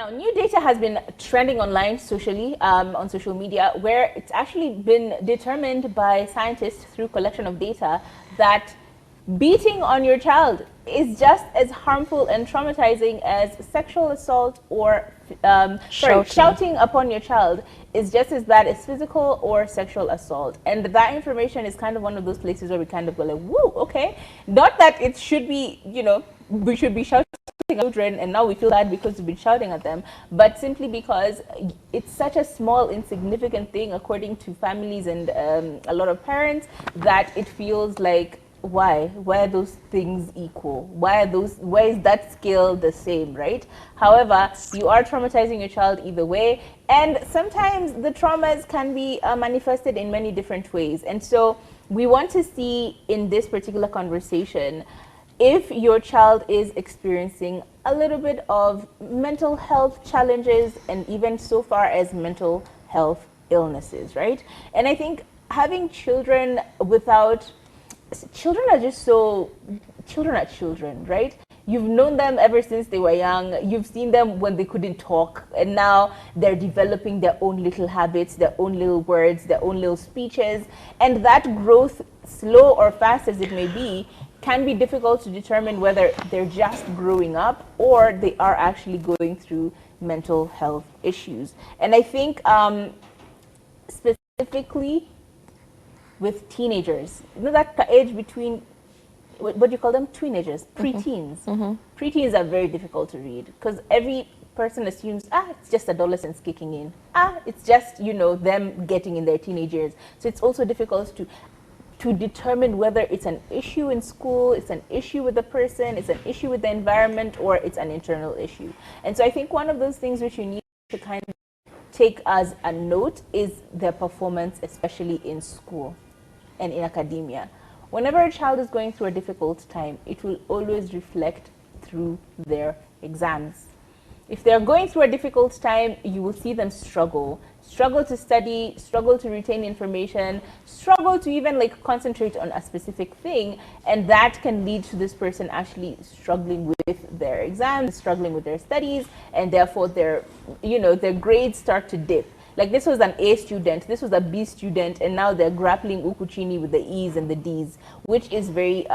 Now, new data has been trending online socially, on social media, where it's actually been determined by scientists through collection of data that beating on your child is just as harmful and traumatizing as sexual assault or shouting upon your child is just as bad as physical or sexual assault. And that information is kind of one of those places where we kind of go like, whoa, okay. Not that it should be, we should be shouting at children and now we feel bad because we've been shouting at them, but simply because it's such a small, insignificant thing according to families and a lot of parents that it feels like, why are those things equal? Why is that scale the same, right? However, you are traumatizing your child either way, and sometimes the traumas can be manifested in many different ways. And so we want to see in this particular conversation if your child is experiencing a little bit of mental health challenges and even so far as mental health illnesses, right? And I think having children are just so, children are children, right? You've known them ever since they were young. You've seen them when they couldn't talk, and now they're developing their own little habits, their own little words, their own little speeches. And that growth, slow or fast as it may be, can be difficult to determine whether they're just growing up or they are actually going through mental health issues. And I think specifically with teenagers, that age between, what do you call them? Teenagers, preteens. Preteens are very difficult to read because every person assumes, it's just adolescence kicking in. It's just, them getting in their teenage years. So it's also difficult to determine whether it's an issue in school, it's an issue with the person, it's an issue with the environment, or it's an internal issue. And so I think one of those things which you need to kind of take as a note is their performance, especially in school and in academia. Whenever a child is going through a difficult time, it will always reflect through their exams. If they're going through a difficult time, you will see them struggle to study, struggle to retain information, struggle to even concentrate on a specific thing, and that can lead to this person actually struggling with their exams, struggling with their studies, and therefore their grades start to dip. Like, this was an A student, this was a B student, and now they're grappling ukuchini with the E's and the D's, which is very,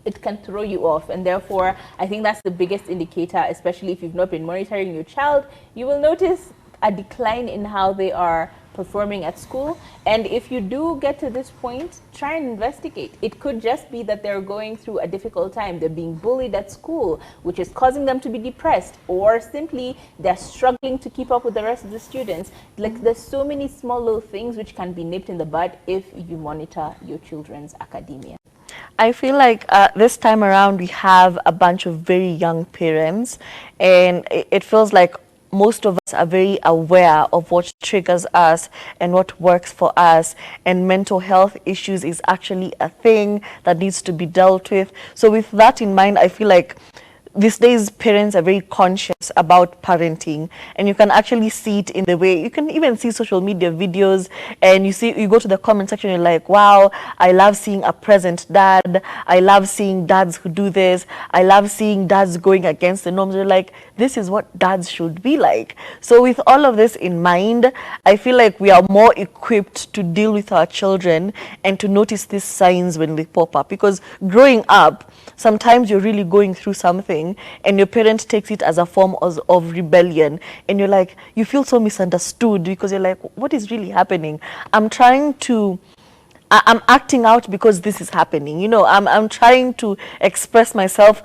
it can throw you off. And therefore, I think that's the biggest indicator, especially if you've not been monitoring your child. You will notice a decline in how they are performing at school. And if you do get to this point, try and investigate. It could just be that they're going through a difficult time. They're being bullied at school, which is causing them to be depressed, or simply they're struggling to keep up with the rest of the students. There's so many small little things which can be nipped in the bud if you monitor your children's academia. I feel like this time around we have a bunch of very young parents, and it feels like most of us are very aware of what triggers us and what works for us, and mental health issues is actually a thing that needs to be dealt with. So with that in mind, I feel like these days parents are very conscious about parenting, and you can actually see it in the way, you can even see social media videos, and you go to the comment section, you're like, wow, I love seeing a present dad, I love seeing dads who do this, I love seeing dads going against the norms. You're like, this is what dads should be like. So with all of this in mind, I feel like we are more equipped to deal with our children and to notice these signs when they pop up, because growing up, sometimes you're really going through something and your parent takes it as a form of rebellion, and you're like, you feel so misunderstood because you're like, what is really happening? I'm acting out because this is happening. I'm trying to express myself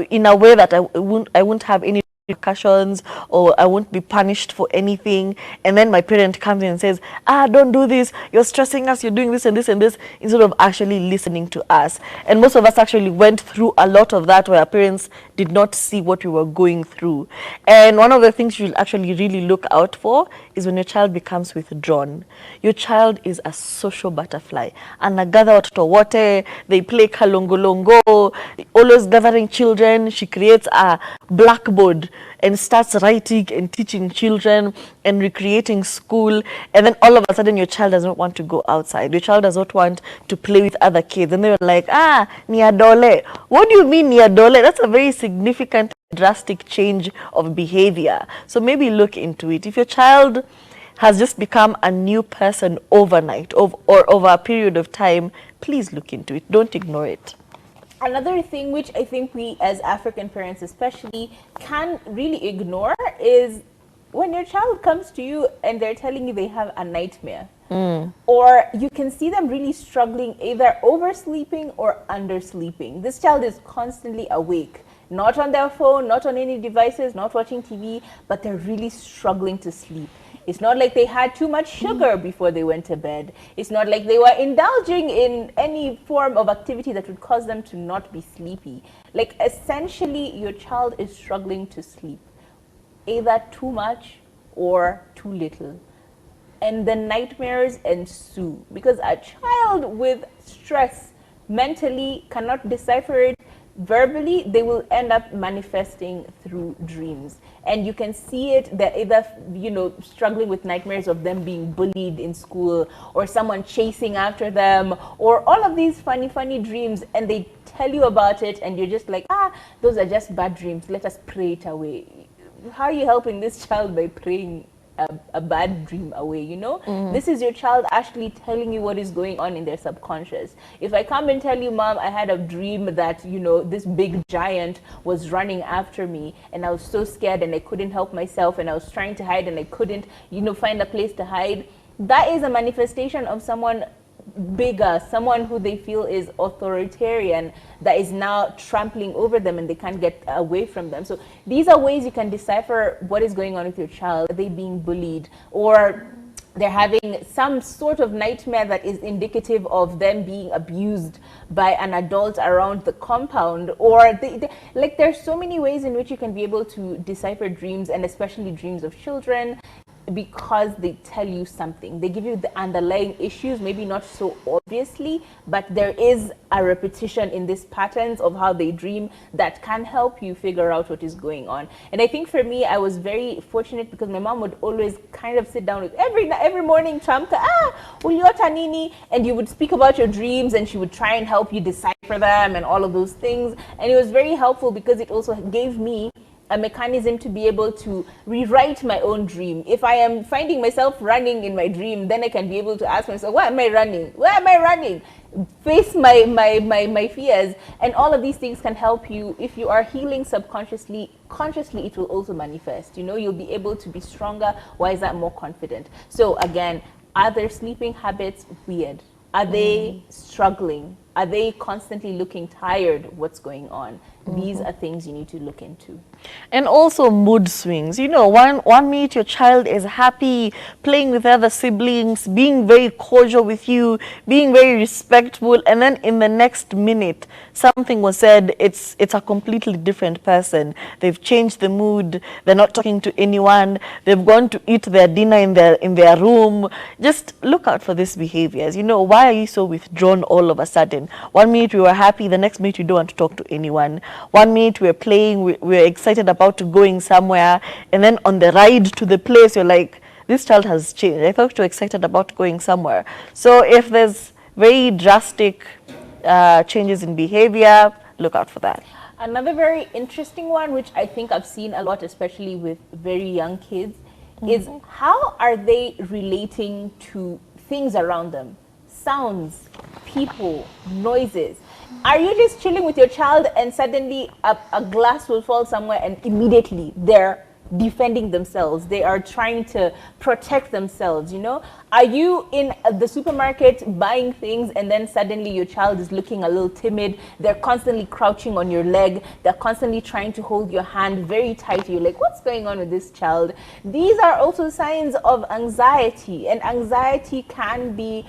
in a way that I won't have any repercussions, or I won't be punished for anything. And then my parent comes in and says, don't do this, you're stressing us, you're doing this and this and this, instead of actually listening to us. And most of us actually went through a lot of that where our parents did not see what we were going through. And one of the things you'll actually really look out for is when your child becomes withdrawn. Your child is a social butterfly. Anagather watoto wote, they play kalongolongo, always gathering children. She creates a blackboard and starts writing and teaching children and recreating school, and then all of a sudden your child does not want to go outside. Your child does not want to play with other kids, and they're like, ni adole. What do you mean ni adole? That's a very significant drastic change of behavior. So maybe look into it. If your child has just become a new person overnight or over a period of time, please look into it. Don't ignore it. Another thing which I think we as African parents especially can really ignore is when your child comes to you and they're telling you they have a nightmare. Or you can see them really struggling, either oversleeping or undersleeping. This child is constantly awake, not on their phone, not on any devices, not watching TV, but they're really struggling to sleep. It's not like they had too much sugar before they went to bed. It's not like they were indulging in any form of activity that would cause them to not be sleepy. Like, essentially, your child is struggling to sleep, either too much or too little. And the nightmares ensue because a child with stress mentally cannot decipher it verbally. They will end up manifesting through dreams, and you can see it. They're either, you know, struggling with nightmares of them being bullied in school, or someone chasing after them, or all of these funny dreams, and they tell you about it and you're just like, those are just bad dreams, let us pray it away. How are you helping this child by praying a bad dream away? You know, this is your child actually telling you what is going on in their subconscious. If I come and tell you, Mom, I had a dream that, you know, this big giant was running after me and I was so scared and I couldn't help myself and I was trying to hide and I couldn't, you know, find a place to hide, that is a manifestation of someone bigger, someone who they feel is authoritarian, that is now trampling over them and they can't get away from them. So these are ways you can decipher what is going on with your child. Are they being bullied, or they're having some sort of nightmare that is indicative of them being abused by an adult around the compound, or like, there's so many ways in which you can be able to decipher dreams, and especially dreams of children, because they tell you something. They give you the underlying issues, maybe not so obviously, but there is a repetition in these patterns of how they dream that can help you figure out what is going on. And I think for me, I was very fortunate because my mom would always kind of sit down with every morning, Chamka, uliota nini, and you would speak about your dreams and she would try and help you decipher them and all of those things. And it was very helpful because it also gave me a mechanism to be able to rewrite my own dream. If I am finding myself running in my dream, then I can be able to ask myself, why am I running? Where am I running? Face my fears. And all of these things can help you. If you are healing subconsciously, consciously it will also manifest. You know, you'll be able to be stronger, wiser, more confident. So again, are their sleeping habits weird? Are they struggling? Are they constantly looking tired? What's going on? These are things you need to look into. And also mood swings. You know, one minute your child is happy, playing with other siblings, being very cordial with you, being very respectful, and then in the next minute, something was said, it's a completely different person. They've changed the mood, they're not talking to anyone, they've gone to eat their dinner in their room. Just look out for these behaviors. You know, why are you so withdrawn all of a sudden? 1 minute we were happy, the next minute you don't want to talk to anyone. 1 minute we're playing, we're excited about going somewhere, and then on the ride to the place you're like, this child has changed. I thought you were excited about going somewhere. So if there's very drastic changes in behavior, look out for that. Another very interesting one, which I think I've seen a lot, especially with very young kids, is how are they relating to things around them? Sounds, people, noises. Are you just chilling with your child and suddenly a glass will fall somewhere and immediately they're defending themselves? They are trying to protect themselves, you know? Are you in the supermarket buying things and then suddenly your child is looking a little timid? They're constantly crouching on your leg. They're constantly trying to hold your hand very tight. You're like, what's going on with this child? These are also signs of anxiety, and anxiety can be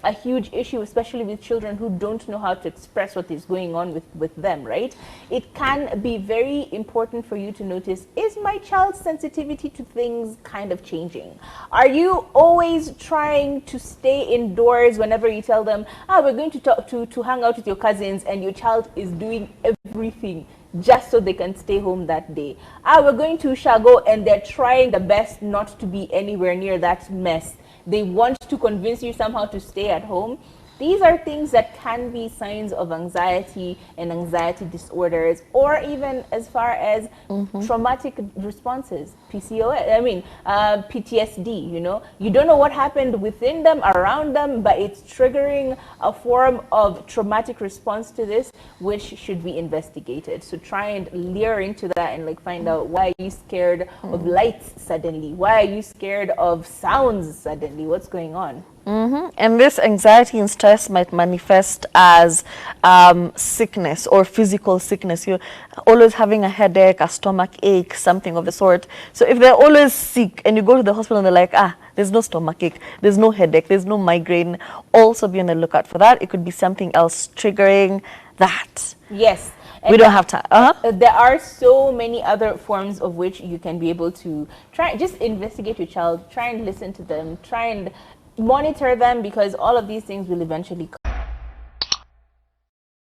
a huge issue, especially with children who don't know how to express what is going on with them, right? It can be very important for you to notice, is my child's sensitivity to things kind of changing? Are you always trying to stay indoors whenever you tell them, we're going to hang out with your cousins, and your child is doing everything just so they can stay home that day? We're going to Shago, and they're trying the best not to be anywhere near that mess. They want to convince you somehow to stay at home. These are things that can be signs of anxiety and anxiety disorders, or even as far as traumatic responses, PCOS, PTSD, you know. You don't know what happened within them, around them, but it's triggering a form of traumatic response to this, which should be investigated. So try and layer into that and like find out, why are you scared of lights suddenly? Why are you scared of sounds suddenly? What's going on? And this anxiety and stress might manifest as sickness or physical sickness. You're always having a headache, a stomach ache, something of the sort. So if they're always sick and you go to the hospital and they're like, there's no stomach ache, there's no headache, there's no migraine, also be on the lookout for that. It could be something else triggering that. Yes. We don't have time. There are so many other forms of which you can be able to just investigate your child, try and listen to them, try and monitor them, because all of these things will eventually come.